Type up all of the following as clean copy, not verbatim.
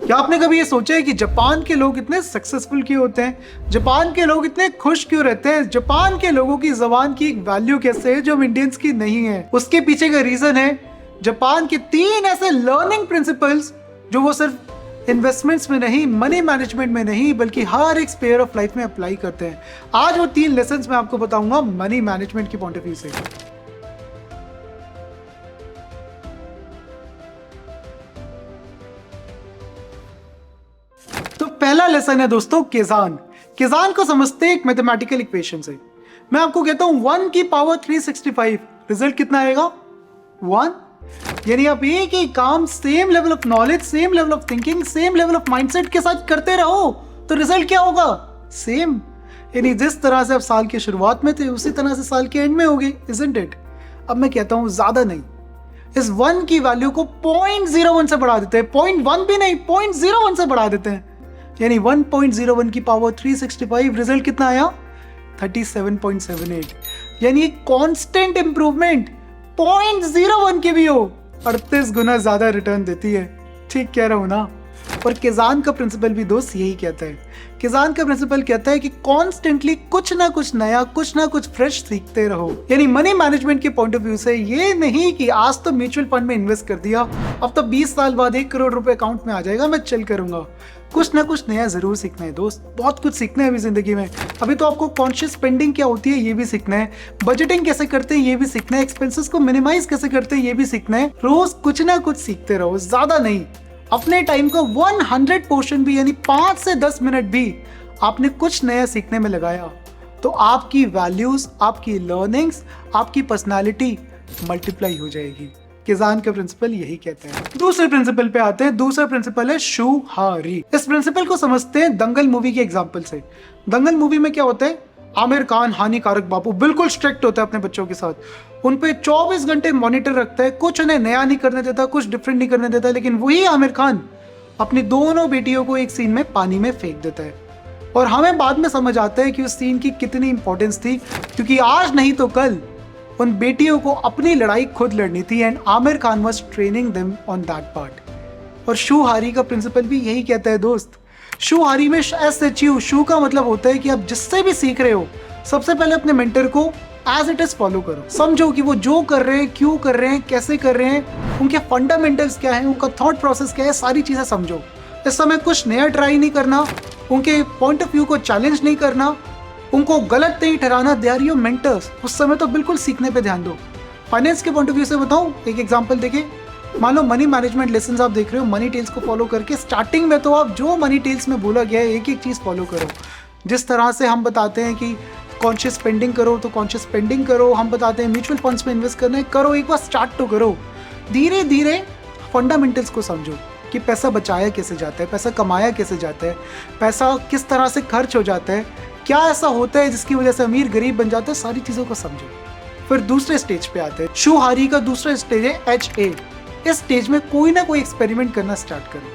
क्या आपने कभी ये सोचा है कि जापान के लोग इतने सक्सेसफुल क्यों होते हैं? जापान के लोग इतने खुश क्यों रहते हैं? जापान के लोगों की जबान की एक वैल्यू कैसे है जो हम इंडियंस की नहीं है? उसके पीछे का रीजन है जापान के 3 ऐसे लर्निंग प्रिंसिपल्स जो वो सिर्फ इन्वेस्टमेंट्स में नहीं, मनी मैनेजमेंट में नहीं, बल्कि हर एक स्पेयर ऑफ लाइफ में अप्लाई करते हैं। आज वो 3 लेसन्स मैं आपको बताऊंगा मनी मैनेजमेंट की पॉइंट ऑफ व्यू से। तो पहला लेसन है दोस्तों केजान। केजान को समझते एक मैथमेटिकल इक्वेशन से। मैं आपको कहता हूं 1 की पावर 365, रिजल्ट कितना आएगा? 1। यानी आप एक ही काम same level of knowledge, same level of thinking, same level of mindset के साथ करते रहो तो रिजल्ट क्या होगा? सेम। यानी जिस तरह से आप साल की शुरुआत में थे उसी तरह से साल के एंड में होगी, इजंट इट? अब मैं कहता हूं ज्यादा नहीं, इस 1 की वैल्यू को 0.01 से बढ़ा देते हैं। 0.1 भी नहीं, 0.01 से बढ़ा देते हैं। यानी 1.01 की पावर 365, रिजल्ट कितना आया? 37.78। यानी कांस्टेंट इंप्रूवमेंट 0.01 की भी हो 38 गुना ज्यादा रिटर्न देती है। ठीक कह रहा हूं ना? और केजान का प्रिंसिपल भी दोस्त यही कहता है। केजान का प्रिंसिपल कहता है कि कॉन्स्टेंटली कुछ ना कुछ नया, कुछ ना कुछ फ्रेश सीखते रहो। यानी मनी मैनेजमेंट के पॉइंट ऑफ व्यू से ये नहीं कि आज तो म्यूचुअल फंड में इन्वेस्ट कर दिया, अब तो 20 साल बाद 1 करोड़ रुपए अकाउंट में आ जाएगा, मैं चल करूंगा। कुछ ना कुछ नया जरूर सीखना है दोस्त, बहुत कुछ सीखना है अभी जिंदगी में। अभी तो आपको कॉन्शियस स्पेंडिंग क्या होती है ये भी सीखना है, बजटिंग कैसे करते हैं ये भी सीखना है, एक्सपेंसेस को मिनिमाइज कैसे करते हैं ये भी सीखना है। रोज कुछ ना कुछ सीखते रहो, ज्यादा नहीं। अपने टाइम को 100% भी, यानी 5 से 10 मिनट भी आपने कुछ नया सीखने में लगाया तो आपकी वैल्यूज, आपकी लर्निंग्स, आपकी पर्सनालिटी मल्टीप्लाई हो जाएगी। केजान का प्रिंसिपल यही कहते हैं। दूसरे प्रिंसिपल पे आते हैं। दूसरा प्रिंसिपल है शू हारी। इस प्रिंसिपल को समझते हैं दंगल मूवी के एग्जांपल से। दंगल मूवी में क्या होता है? आमिर खान हानिकारक बापू बिल्कुल स्ट्रिक्ट होता है अपने बच्चों के साथ। उन पे 24 घंटे मॉनिटर रखता है, कुछ उन्हें नया नहीं करने देता, कुछ डिफरेंट नहीं करने देता। लेकिन वही आमिर खान अपनी दोनों बेटियों को एक सीन में पानी में फेंक देता है और हमें बाद में समझ आता है कि उस सीन की कितनी इंपॉर्टेंस थी, क्योंकि आज नहीं तो कल उन बेटियों को अपनी लड़ाई खुद लड़नी थी and Aamir Khan was training them on that part. और शू हारी का प्रिंसिपल भी यही कहता है दोस्त। शू हारी में SHU, शू का मतलब होता है कि आप जिससे भी सीख रहे हो सबसे पहले अपने मेंटर को एज इट इज फॉलो करो। समझो कि वो जो कर रहे हैं, क्यों कर रहे हैं, कैसे कर रहे हैं, उनके फंडामेंटल्स क्या है, उनका थॉट प्रोसेस क्या है, सारी चीजें समझो। इस समय कुछ नया ट्राई नहीं करना, उनके पॉइंट ऑफ व्यू को चैलेंज नहीं करना, उनको गलत नहीं ठहराना। They are your mentors. उस समय तो बिल्कुल सीखने पे ध्यान दो। फाइनेंस के पॉइंट ऑफ व्यू से बताऊं, एक एग्जांपल देखिए। मान लो मनी मैनेजमेंट लेसन आप देख रहे हो, मनी टेल्स को फॉलो करके स्टार्टिंग में तो आप जो मनी टेल्स में बोला गया है एक एक चीज फॉलो करो। जिस तरह से हम बताते हैं कि कॉन्शियस स्पेंडिंग करो तो कॉन्शियस स्पेंडिंग करो, हम बताते हैं म्यूचुअल फंड्स में इन्वेस्ट करना है, करो, एक बार स्टार्ट तो करो। धीरे धीरे फंडामेंटल्स को समझो कि पैसा बचाया कैसे जाता है, पैसा कमाया कैसे जाता है, पैसा किस तरह से खर्च हो जाता है, क्या ऐसा होता है जिसकी वजह से अमीर गरीब बन जाता है, सारी चीजों को समझो। फिर दूसरे स्टेज पे आते हैं। शू हारी का दूसरा स्टेज है HA। इस स्टेज में कोई ना कोई एक्सपेरिमेंट करना स्टार्ट करो,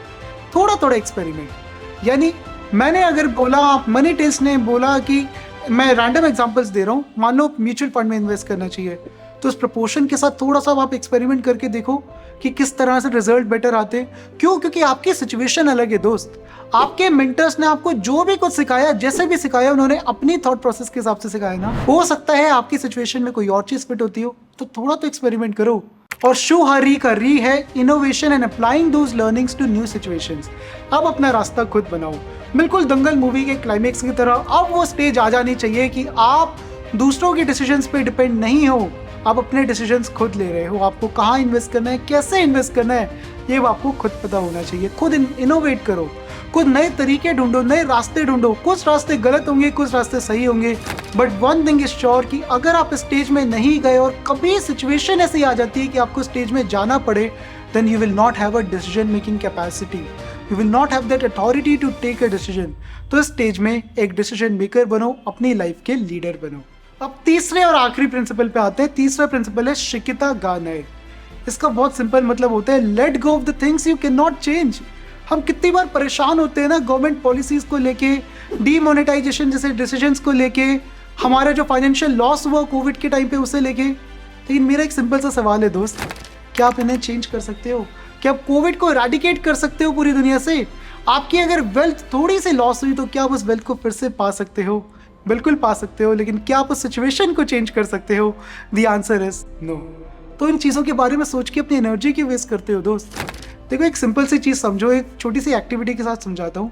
थोड़ा थोड़ा एक्सपेरिमेंट। यानी मैंने अगर बोला, मनी टेल्स ने बोला कि मैं रैंडम एग्जांपल्स दे रहा हूँ, मान लो म्यूचुअल फंड में इन्वेस्ट करना चाहिए, तो उस प्रपोर्शन के साथ थोड़ा सा आप एक्सपेरिमेंट करके देखो कि किस तरह से रिजल्ट बेटर आते हैं। क्यों? क्योंकि आपकी सिचुएशन अलग है दोस्त। आपके मेंटर्स ने आपको जो भी कुछ सिखाया, जैसे भी सिखाया, उन्होंने अपनी थॉट प्रोसेस के हिसाब से सिखाया ना। हो सकता है आपकी सिचुएशन में कोई और चीज फिट होती हो, तो थोड़ा तो एक्सपेरिमेंट करो। और शू हारी का री है innovation and applying those learnings to new situations. अब अपना रास्ता खुद बनाओ, बिल्कुल दंगल मूवी के क्लाइमेक्स की तरह। अब वो स्टेज आ जानी चाहिए कि आप दूसरों के डिसीजंस पे डिपेंड नहीं हो, आप अपने डिसीजंस खुद ले रहे हो। आपको कहाँ इन्वेस्ट करना है, कैसे इन्वेस्ट करना है, ये आपको खुद पता होना चाहिए। खुद इनोवेट करो, कुछ नए तरीके ढूंढो, नए रास्ते ढूंढो। कुछ रास्ते गलत होंगे, कुछ रास्ते सही होंगे, but one thing is sure कि अगर आप स्टेज में नहीं गए और कभी सिचुएशन ऐसी आ जाती है कि आपको स्टेज में जाना पड़े, then you will not have a decision making capacity, you will not have that authority to take a decision। तो इस स्टेज में एक डिसीजन मेकर बनो, अपनी लाइफ के लीडर बनो। अब तीसरे और आखिरी प्रिंसिपल पे आते हैं। तीसरा प्रिंसिपल है शिकिता गा नए। इसका बहुत सिंपल मतलब होता है let go of the things you can not change. हम कितनी बार परेशान होते हैं ना गवर्नमेंट पॉलिसीज को लेके, डीमोनेटाइजेशन जैसे डिसीजंस को लेके, हमारा जो फाइनेंशियल लॉस हुआ कोविड के टाइम पे उसे लेके। लेकिन मेरा एक सिंपल सा सवाल है दोस्त, क्या आप इन्हें चेंज कर सकते हो? क्या आप कोविड को इरेडिकेट कर सकते हो पूरी दुनिया से? आपकी अगर वेल्थ थोड़ी सी लॉस हुई तो क्या आप उस वेल्थ को फिर से पा सकते हो? बिल्कुल पा सकते हो, लेकिन क्या आप उस सिचुएशन को चेंज कर सकते हो? The answer is no. तो इन चीज़ों के बारे में सोच के अपनी एनर्जी क्यों वेस्ट करते हो दोस्त? देखो, एक सिंपल सी चीज़ समझो, एक छोटी सी एक्टिविटी के साथ समझाता हूँ।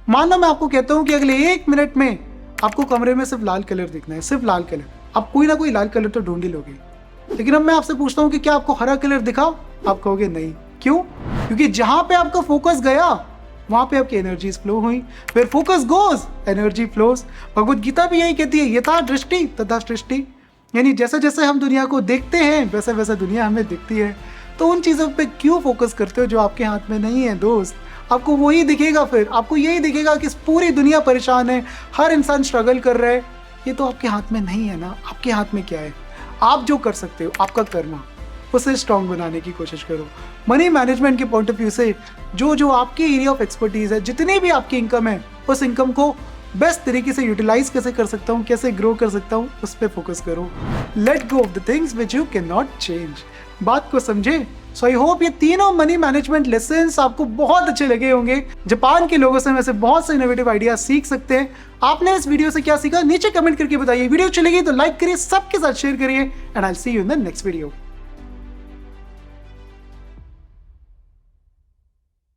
मान लो मैं आपको कहता हूँ कि अगले 1 मिनट में आपको कमरे में सिर्फ लाल कलर दिखना है, सिर्फ लाल कलर। आप कोई ना कोई लाल कलर तो ढूंढ ही लोगे। लेकिन अब मैं आपसे पूछता हूँ कि क्या आपको हरा कलर दिखा? आप कहोगे नहीं। क्यों? क्योंकि जहां पे आपका फोकस गया वहां पे आपकी एनर्जी फ्लो हुई। फिर focus goes, energy flows. Bhagavad Gita भी यही कहती है, यथा दृष्टि तथा सृष्टि। यानी जैसे जैसे हम दुनिया को देखते हैं वैसे वैसे दुनिया हमें दिखती है। तो उन चीज़ों पे क्यों फोकस करते हो जो आपके हाथ में नहीं है दोस्त? आपको वही दिखेगा, फिर आपको यही दिखेगा कि पूरी दुनिया परेशान है, हर इंसान स्ट्रगल कर रहा है। ये तो आपके हाथ में नहीं है ना। आपके हाथ में क्या है? आप जो कर सकते हो, आपका कर्मा, उसे स्ट्रांग बनाने की कोशिश करो। मनी मैनेजमेंट के पॉइंट ऑफ व्यू से जो जो आपकी एरिया ऑफ एक्सपर्टीज है, जितनी भी आपकी इनकम है, उस इनकम को बेस्ट तरीके से यूटिलाइज कैसे कर सकता हूँ, कैसे ग्रो कर सकता हूँ, उस पर फोकस करो। Let go of the things which you can not change. बात को समझे? सो आई होप ये तीनों मनी मैनेजमेंट लेसन्स आपको बहुत अच्छे लगे होंगे। जापान के लोगों से वैसे बहुत से इनोवेटिव आइडिया सीख सकते हैं। आपने इस वीडियो से क्या सीखा नीचे कमेंट करके बताइए। वीडियो चलेगी तो लाइक करिए, सबके साथ शेयर करिए, and I will see you in the next video.